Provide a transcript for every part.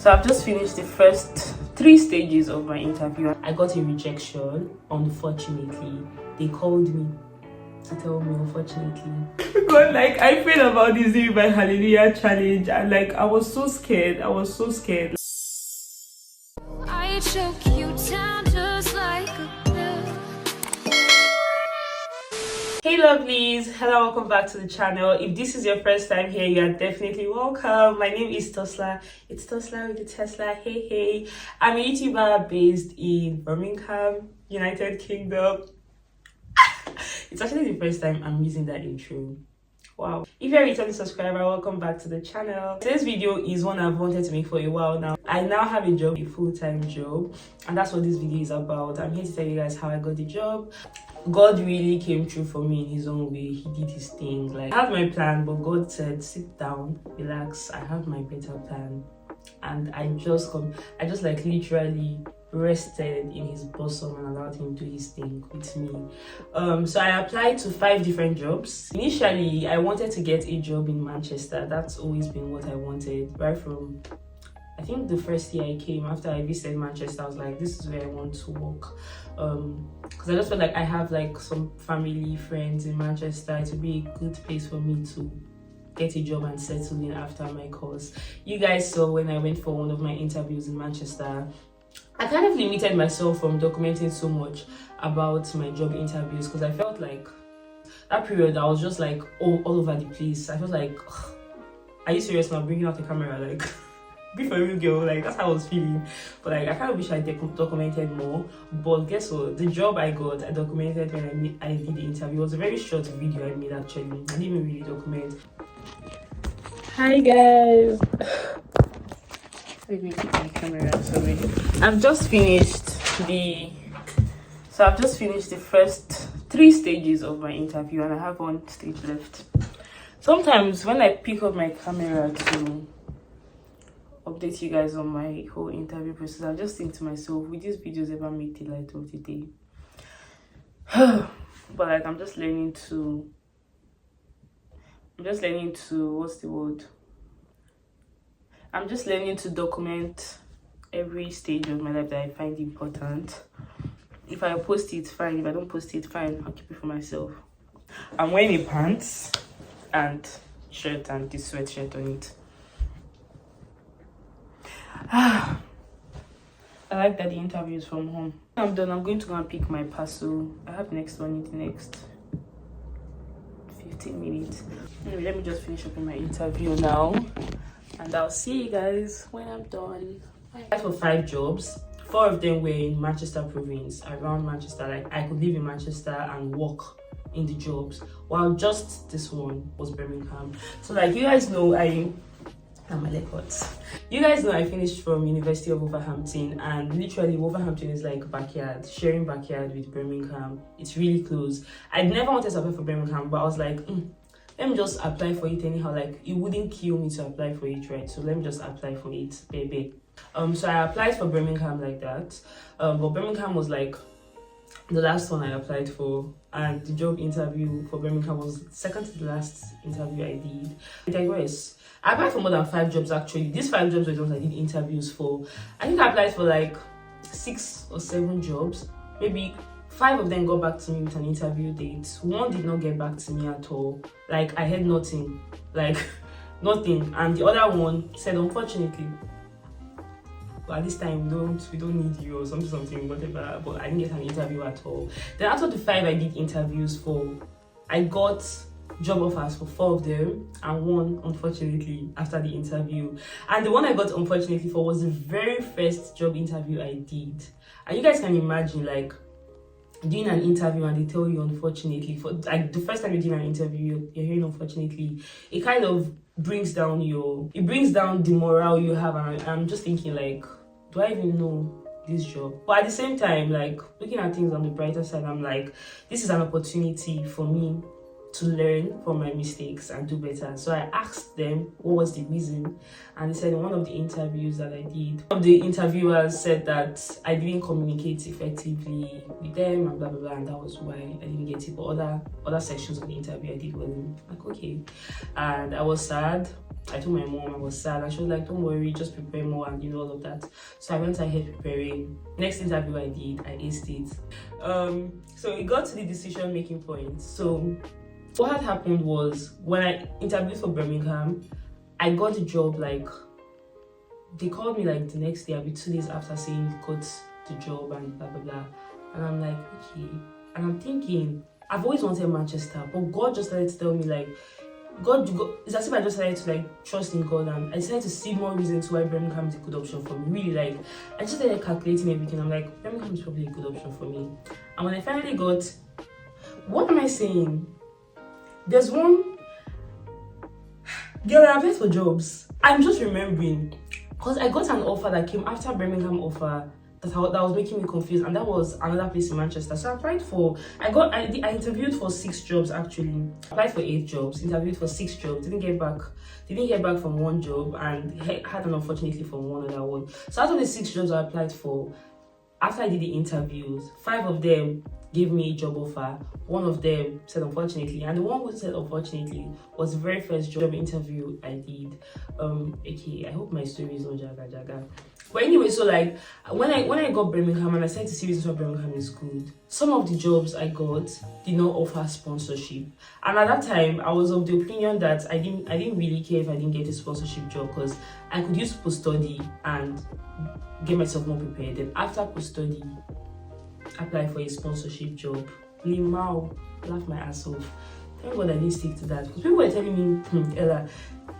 So I've just finished the first 3 stages of my interview. I got a rejection, unfortunately. They called me to tell me, unfortunately. God, like, I prayed about this during my Hallelujah challenge, and like, I was so scared. I choke you down just like a pill. Hey lovelies, hello, welcome back to the channel. If this is your first time here, you are definitely welcome. My name is Tosla. It's Tosla with the Tesla. Hey, I'm a YouTuber based in Birmingham, United Kingdom. It's actually the first time I'm using that intro. Wow. If you're a returning subscriber, welcome back to the channel. Today's video is one I've wanted to make for a while now. I now have a job, a full-time job, and that's what this video is about. I'm here to tell you guys how I got the job. God really came through for me in his own way. He did his thing. Like, I have my plan, but God said, sit down, relax, I have my better plan. And I just like literally rested in his bosom and allowed him to do his thing with me. So I applied to 5 different jobs. Initially, I wanted to get a job in Manchester. That's always been what I wanted, right from, I think, the first year I came. After I visited Manchester, I was like, this is where I want to work. Because I just felt like I have like some family, friends in Manchester. It would be a good place for me to get a job and settle in after my course. You guys saw when I went for one of my interviews in Manchester, I kind of limited myself from documenting so much about my job interviews because I felt like that period I was just like all over the place. I felt like, are you serious now, bringing out the camera? Like, be for a real girl. Like, that's how I was feeling. But like, I kind of wish I documented more. But guess what? The job I got, I documented when I did the interview. It was a very short video I made actually. I didn't even really document. Hi guys. Let me keep my camera. Sorry. I've just finished the first 3 stages of my interview, and I have 1 stage left. Sometimes when I pick up my camera to update you guys on my whole interview process, I just think to myself, will these videos ever make the light of the day? But like, I'm just learning to what's the word? I'm just learning to document every stage of my life that I find important. If I post it, fine. If I don't post it, fine. I'll keep it for myself. I'm wearing a pants and shirt and this sweatshirt on it. I like that the interview is from home. I'm done. I'm going to go and pick my parcel. I have next one in the next 15 minutes. Anyway, let me just finish up in my interview now, and I'll see you guys when I'm done. I applied for 5 jobs. 4 of them were in Manchester province, around Manchester. Like, I could live in Manchester and work in the jobs, while just this one was Birmingham. So like, you guys know, you guys know I finished from University of Wolverhampton, and literally Wolverhampton is like backyard, sharing backyard with Birmingham. It's really close. I never wanted to apply for Birmingham, but I was like, let me just apply for it anyhow. Like, it wouldn't kill me to apply for it, right? So let me just apply for it, baby. So I applied for Birmingham like that. But Birmingham was like the last one I applied for, and the job interview for Birmingham was second to the last interview I did. I digress. I applied for more than 5 jobs actually. These 5 jobs were the ones I did interviews for. I think I applied for like 6 or 7 jobs. Maybe 5 of them got back to me with an interview date. 1 did not get back to me at all. Like, I had nothing. Like, nothing. And the other one said, unfortunately, but at this time we don't need you or something, whatever. But I didn't get an interview at all. Then out of the 5 I did interviews for, I got job offers for 4 of them, and 1 unfortunately after the interview. And the one I got unfortunately for was the very first job interview I did. And you guys can imagine, like, doing an interview and they tell you unfortunately. For like, the first time you did an interview, you're hearing unfortunately, it kind of brings down the morale you have. And I'm just thinking, like, do I even know this job? But at the same time, like, looking at things on the brighter side, I'm like, this is an opportunity for me to learn from my mistakes and do better. So I asked them what was the reason, and they said in one of the interviews that I did, one of the interviewers said that I didn't communicate effectively with them and blah blah blah, and that was why I didn't get it. But other sections of the interview I did well. Like, okay, and I was sad. I told my mom I was sad, and she was like, don't worry, just prepare more and all of that. So I went ahead preparing. Next interview I did, I aced it. So it got to the decision making point. So what had happened was, when I interviewed for Birmingham, I got the job like, they called me like the next day, I'll be 2 days after saying you got the job and blah blah blah. And I'm like, okay. And I'm thinking, I've always wanted Manchester, but God just started to tell me like, it's as if I just started to like trust in God, and I decided to see more reasons why Birmingham is a good option for me. Really, like, I just started calculating everything. I'm like, Birmingham is probably a good option for me. And when I finally got, what am I saying? There's one girl I applied for jobs. I'm just remembering, because I got an offer that came after Birmingham offer that was making me confused, and that was another place in Manchester. So I applied for, I interviewed for 6 jobs actually. Applied for 8 jobs, interviewed for 6 jobs, didn't hear back from 1 job, and had an unfortunately from one other one. So out of the 6 jobs I applied for, after I did the interviews, 5 of them gave me a job offer. 1 of them said unfortunately, and the one who said unfortunately was the very first job interview I did. Okay, I hope my story is not jaga. But anyway, so like when I got Birmingham and I started to see reasons why Birmingham is good, some of the jobs I got did not offer sponsorship. And at that time, I was of the opinion that I didn't really care if I didn't get a sponsorship job, because I could use post-study and get myself more prepared. Then after post-study, apply for a sponsorship job. Limau, laugh my ass off. Thank God I didn't stick to that, because people were telling me, Ella,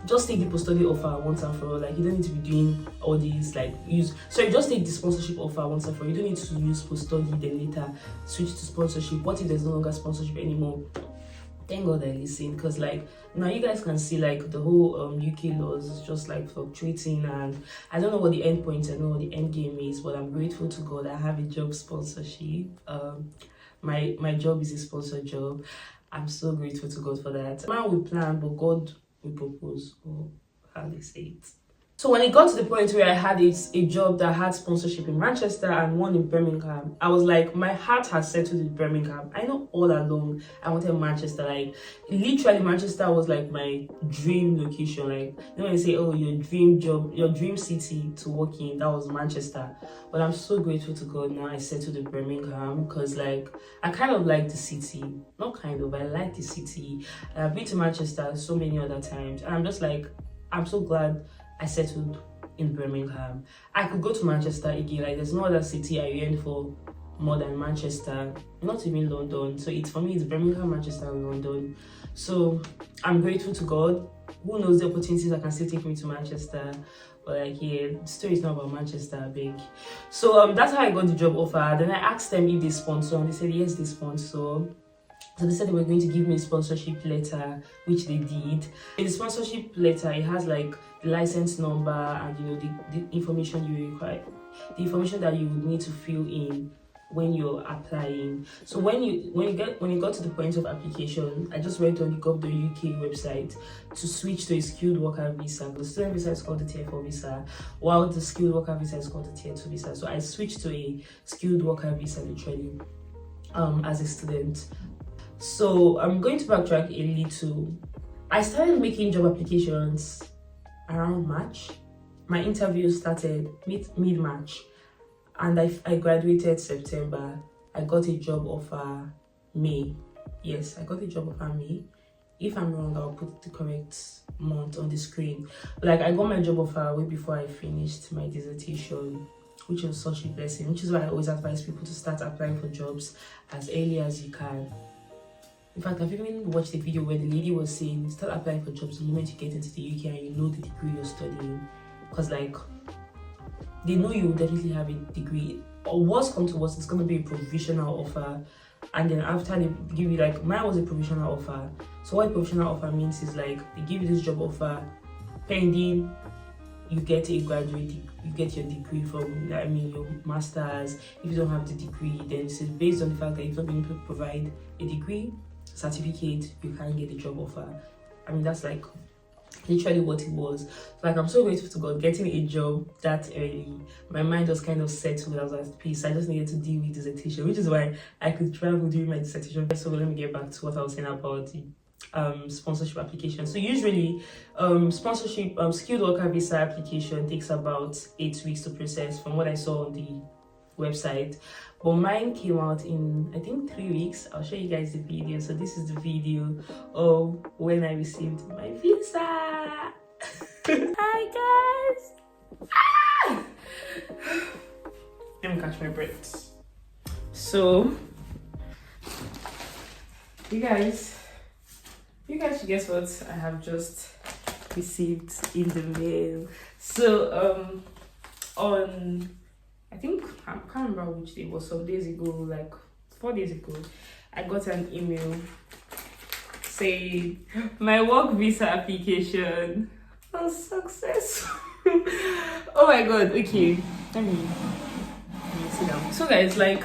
just take the post-study offer once and for all. Like, you don't need to be doing all these, like, just take the sponsorship offer once and for all. You don't need to use post-study, then later switch to sponsorship. What if there's no longer sponsorship anymore? Thank God I listened, because like now you guys can see like the whole UK laws is just like fluctuating, and I don't know what the end point, I don't know what the end game is, but I'm grateful to God I have a job sponsorship. My job is a sponsored job. I'm so grateful to God for that. Man we plan, but God will propose, or how they say it. So when it got to the point where I had a job that had sponsorship in Manchester and one in Birmingham, I was like, my heart has settled in Birmingham. I know all along I wanted Manchester. Like, literally Manchester was like my dream location. Like, when you say, oh, your dream job, your dream city to work in, that was Manchester. But I'm so grateful to God now I settled in Birmingham, because like I kind of like the city. Not kind of, I like the city. I've been to Manchester so many other times, and I'm just like, I'm so glad I settled in Birmingham. I could go to Manchester again. Like, there's no other city I yearn for more than Manchester, not even London. So it's, for me, it's Birmingham, Manchester, and London. So I'm grateful to God. Who knows the opportunities that can still take me to Manchester. But like, yeah, the story is not about Manchester, big. So that's how I got the job offer. Then I asked them if they sponsor, and they said yes, they sponsor. So they said they were going to give me a sponsorship letter, which they did. In the sponsorship letter, it has like the license number and the information you require, the information that you would need to fill in when you're applying. So when you got to the point of application, I just went on the gov.uk website to switch to a skilled worker visa. The student visa is called the tier 4 visa, while the skilled worker visa is called the tier 2 visa. So I switched to a skilled worker visa literally as a student. So I'm going to backtrack a little. I started making job applications around March. My interview started mid-March, and I graduated September. I got a job offer May. Yes, I got a job offer May. If I'm wrong, I'll put the correct month on the screen. But like, I got my job offer way before I finished my dissertation, which was such a blessing, which is why I always advise people to start applying for jobs as early as you can. In fact, I've even watched a video where the lady was saying, start applying for jobs the moment you get into the UK and you know the degree you're studying. Because like, they know you will definitely have a degree. Or worst come to worst, it's going to be a provisional offer. And then after they give you, like, mine was a provisional offer. So what a provisional offer means is like, they give you this job offer pending you get a graduate, you get your degree from, I mean, your master's. If you don't have the degree, then it's based on the fact that you've not been able to provide a degree certificate, you can't get the job offer. I mean, that's like literally what it was. Like, I'm so grateful to God getting a job that early. My mind was kind of settled. I was at peace. I just needed to deal with dissertation, which is why I could travel during my dissertation. So let me get back to what I was saying about sponsorship application. So usually sponsorship skilled worker visa application takes about 8 weeks to process from what I saw on the website, but mine came out in I think 3 weeks. I'll show you guys the video. So this is the video of when I received my visa. Hi guys. Let me catch my breath. So you guys should guess what I have just received in the mail. So on I think I can't remember which day, but some days ago, like 4 days ago, I got an email saying my work visa application was successful. Oh my god, okay. Let me sit down. So guys, like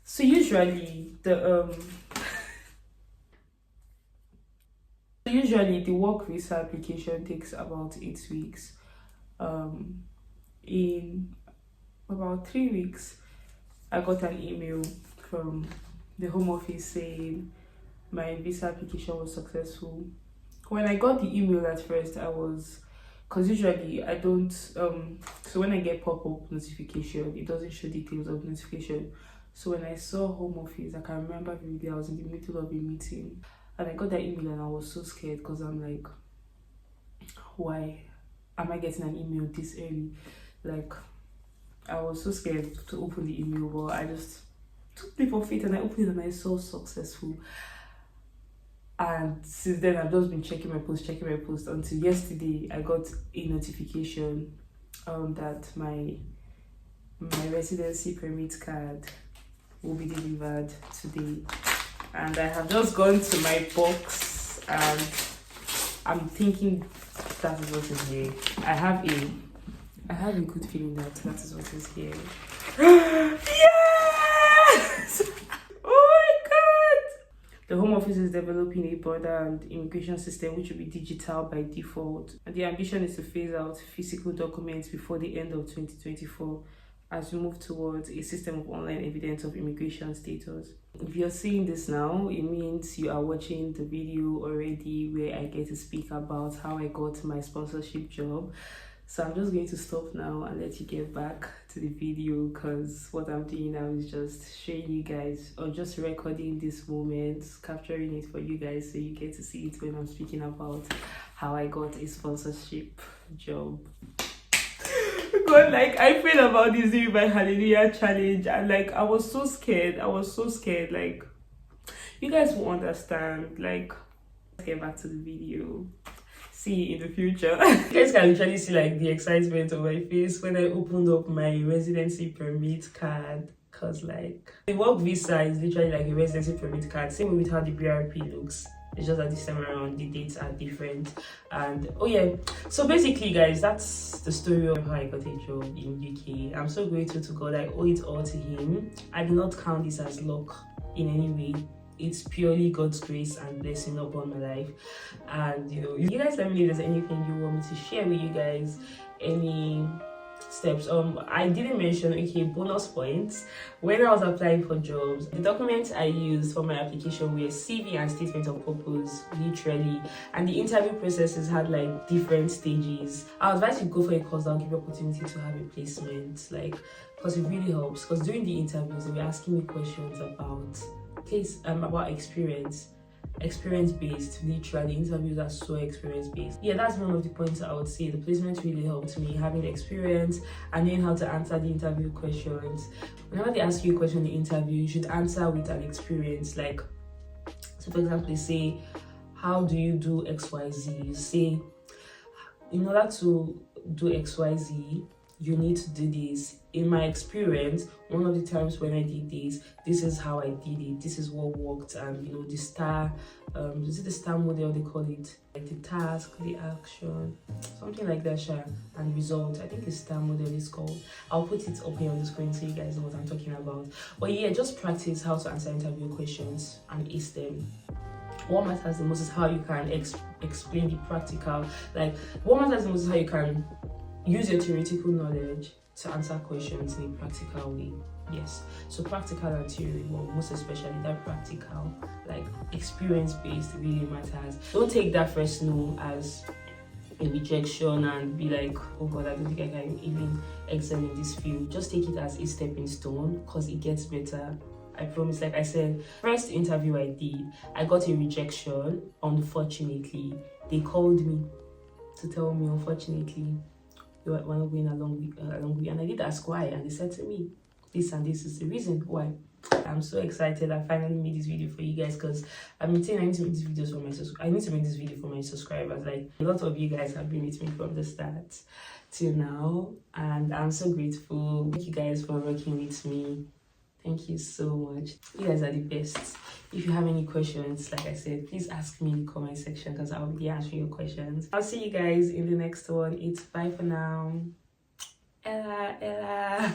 so usually the work visa application takes about 8 weeks. In about 3 weeks, I got an email from the Home Office saying my visa application was successful. When I got the email at first, I was, because usually I don't, so when I get pop-up notification, it doesn't show details of notification. So when I saw Home Office, I can remember vividly, I was in the middle of a meeting and I got that email and I was so scared because I'm like, why am I getting an email this early? Like, I was so scared to open the email, but I just took leap of faith and I opened it and I saw successful. And since then, I've just been checking my post until yesterday. I got a notification that my residency permit card will be delivered today. And I have just gone to my box and I'm thinking that is what is here. I have a good feeling that is what is here. Yes! Oh my god! The Home Office is developing a border and immigration system which will be digital by default. And the ambition is to phase out physical documents before the end of 2024 as we move towards a system of online evidence of immigration status. If you're seeing this now, it means you are watching the video already where I get to speak about how I got my sponsorship job. So I'm just going to stop now and let you get back to the video, because what I'm doing now is just showing you guys, or just recording this moment, capturing it for you guys so you get to see it when I'm speaking about how I got a sponsorship job. God, like, I feel about this doing my Hallelujah challenge and like I was so scared, like, you guys will understand. Like, let's get back to the video. See you in the future. You guys can literally see like the excitement on my face when I opened up my residency permit card, because like the work visa is literally like a residency permit card, same with how the BRP looks. It's just that this time around the dates are different. And oh yeah, so basically guys, that's the story of how I got a job in UK. I'm so grateful to God. I owe it all to him. I do not count this as luck in any way. It's purely God's grace and blessing upon my life. And you guys let me know if there's anything you want me to share with you guys, any steps. I didn't mention, okay, bonus points. When I was applying for jobs, the documents I used for my application were CV and statement of purpose, literally, and the interview processes had like different stages. I was advised to go for a course that will give you opportunity to have a placement, like, because it really helps. Because during the interviews they were asking me questions about experience based. Literally, interviews are so experience based. Yeah, that's one of the points I would say. The placement really helped me, having the experience and knowing how to answer the interview questions. Whenever they ask you a question in the interview, you should answer with an experience. Like, so for example, they say, how do you do XYZ? You say, in order to do XYZ, you need to do this. In my experience, one of the times when I did this is how I did it. This is what worked. And the star, is it the star model they call it? Like the task, the action, something like that, and result. I think the star model is called. I'll put it up here on the screen so you guys know what I'm talking about. But yeah, just practice how to answer interview questions and ace them. What matters the most is how you can explain the practical. Like, what matters the most is how you can use your theoretical knowledge to answer questions in a practical way. Yes, so practical and theory, well, most especially that practical, like experience-based, really matters. Don't take that first no as a rejection and be like, oh god, I don't think I can even excel in this field. Just take it as a stepping stone, because it gets better. I promise. Like I said, first interview I did, I got a rejection. Unfortunately, they called me to tell me, unfortunately, we're not going along with, and I did ask why, and they said to me, this and this is the reason why. I'm so excited I finally made this video for you guys, because I've been saying I need to make this video for my subscribers. Like, a lot of you guys have been with me from the start till now, and I'm so grateful. Thank you guys for working with me. Thank you so much. You guys are the best. If you have any questions, like I said, please ask me in the comment section, because I'll be answering your questions. I'll see you guys in the next one. It's bye for now. Ella.